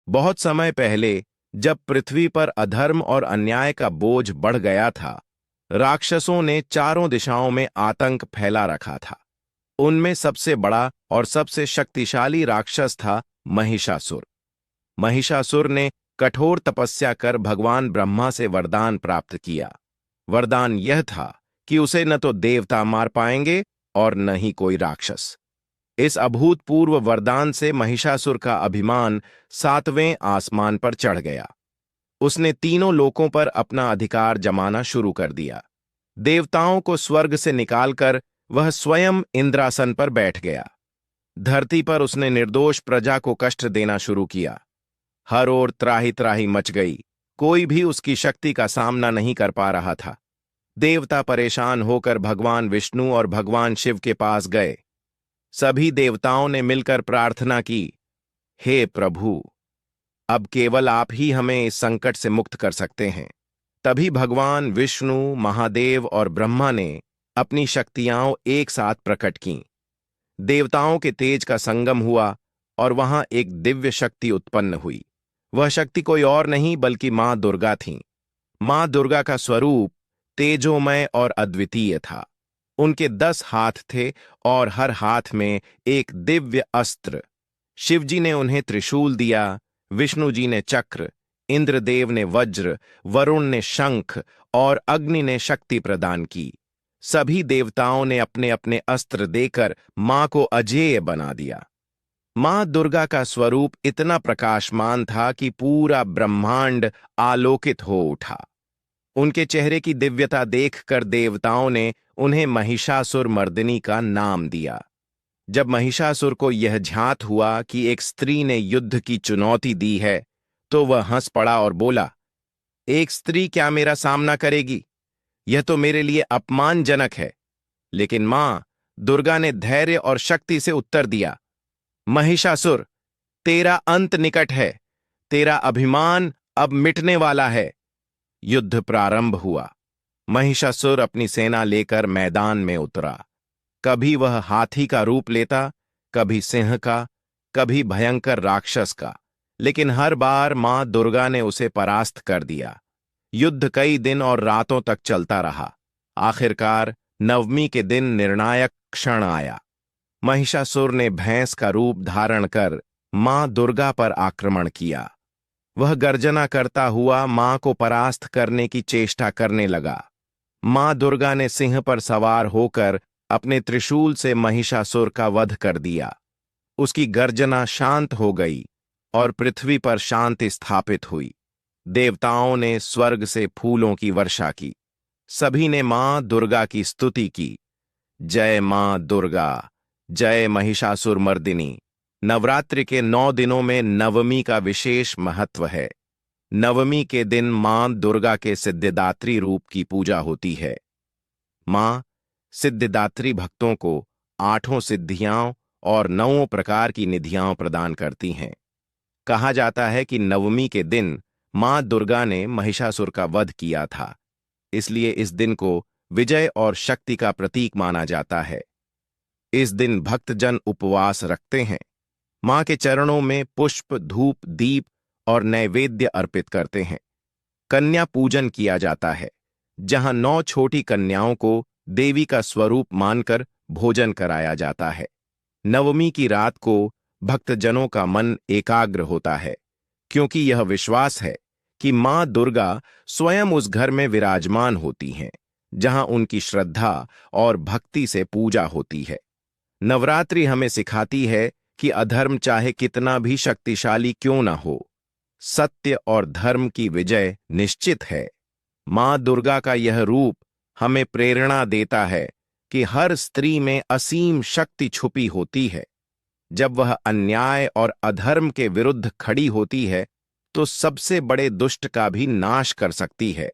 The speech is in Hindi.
बहुत समय पहले, जब पृथ्वी पर अधर्म और अन्याय का बोझ बढ़ गया था, राक्षसों ने चारों दिशाओं में आतंक फैला रखा था। उनमें सबसे बड़ा और सबसे शक्तिशाली राक्षस था महिषासुर। महिषासुर ने कठोर तपस्या कर भगवान ब्रह्मा से वरदान प्राप्त किया। वरदान यह था कि उसे न तो देवता मार पाएंगे और न ही कोई राक्षस। इस अभूतपूर्व वरदान से महिषासुर का अभिमान 7वें आसमान पर चढ़ गया। उसने तीनों लोकों पर अपना अधिकार जमाना शुरू कर दिया। देवताओं को स्वर्ग से निकालकर वह स्वयं इंद्रासन पर बैठ गया। धरती पर उसने निर्दोष प्रजा को कष्ट देना शुरू किया। हर ओर त्राही त्राही मच गई। कोई भी उसकी शक्ति का सामना नहीं कर पा रहा था। देवता परेशान होकर भगवान विष्णु और भगवान शिव के पास गए। सभी देवताओं ने मिलकर प्रार्थना की, हे प्रभु, अब केवल आप ही हमें इस संकट से मुक्त कर सकते हैं। तभी भगवान विष्णु, महादेव और ब्रह्मा ने अपनी शक्तियां एक साथ प्रकट कीं। देवताओं के तेज का संगम हुआ और वहां एक दिव्य शक्ति उत्पन्न हुई। वह शक्ति कोई और नहीं बल्कि मां दुर्गा थीं। मां दुर्गा का स्वरूप तेजोमय और अद्वितीय था। उनके 10 हाथ थे और हर हाथ में एक दिव्य अस्त्र। शिवजी ने उन्हें त्रिशूल दिया, विष्णु जी ने चक्र, इंद्रदेव ने वज्र, वरुण ने शंख और अग्नि ने शक्ति प्रदान की। सभी देवताओं ने अपने अपने अस्त्र देकर मां को अजेय बना दिया। मां दुर्गा का स्वरूप इतना प्रकाशमान था कि पूरा ब्रह्मांड आलोकित हो उठा। उनके चेहरे की दिव्यता देखकर देवताओं ने उन्हें महिषासुर मर्दिनी का नाम दिया। जब महिषासुर को यह झांत हुआ कि एक स्त्री ने युद्ध की चुनौती दी है, तो वह हंस पड़ा और बोला, एक स्त्री क्या मेरा सामना करेगी? यह तो मेरे लिए अपमानजनक है। लेकिन मां दुर्गा ने धैर्य और शक्ति से उत्तर दिया, महिषासुर, तेरा अंत निकट है। तेरा अभिमान अब मिटने वाला है। युद्ध प्रारंभ हुआ। महिषासुर अपनी सेना लेकर मैदान में उतरा। कभी वह हाथी का रूप लेता, कभी सिंह का, कभी भयंकर राक्षस का, लेकिन हर बार मां दुर्गा ने उसे परास्त कर दिया। युद्ध कई दिन और रातों तक चलता रहा। आखिरकार नवमी के दिन निर्णायक क्षण आया। महिषासुर ने भैंस का रूप धारण कर मां दुर्गा पर आक्रमण किया। वह गर्जना करता हुआ मां को परास्त करने की चेष्टा करने लगा। मां दुर्गा ने सिंह पर सवार होकर अपने त्रिशूल से महिषासुर का वध कर दिया। उसकी गर्जना शांत हो गई और पृथ्वी पर शांति स्थापित हुई। देवताओं ने स्वर्ग से फूलों की वर्षा की। सभी ने मां दुर्गा की स्तुति की। जय मां दुर्गा, जय महिषासुर मर्दिनी। नवरात्रि के 9 दिनों में नवमी का विशेष महत्व है। नवमी के दिन मां दुर्गा के सिद्धिदात्री रूप की पूजा होती है। मां सिद्धिदात्री भक्तों को 8 सिद्धियां और 9 प्रकार की निधियां प्रदान करती हैं। कहा जाता है कि नवमी के दिन मां दुर्गा ने महिषासुर का वध किया था, इसलिए इस दिन को विजय और शक्ति का प्रतीक माना जाता है। इस दिन भक्तजन उपवास रखते हैं, मां के चरणों में पुष्प, धूप, दीप और नैवेद्य अर्पित करते हैं। कन्या पूजन किया जाता है, जहां 9 छोटी कन्याओं को देवी का स्वरूप मानकर भोजन कराया जाता है। नवमी की रात को भक्तजनों का मन एकाग्र होता है, क्योंकि यह विश्वास है कि मां दुर्गा स्वयं उस घर में विराजमान होती हैं, जहां उनकी श्रद्धा और भक्ति से पूजा होती है। नवरात्रि हमें सिखाती है कि अधर्म चाहे कितना भी शक्तिशाली क्यों न हो, सत्य और धर्म की विजय निश्चित है। मां दुर्गा का यह रूप हमें प्रेरणा देता है कि हर स्त्री में असीम शक्ति छुपी होती है। जब वह अन्याय और अधर्म के विरुद्ध खड़ी होती है, तो सबसे बड़े दुष्ट का भी नाश कर सकती है।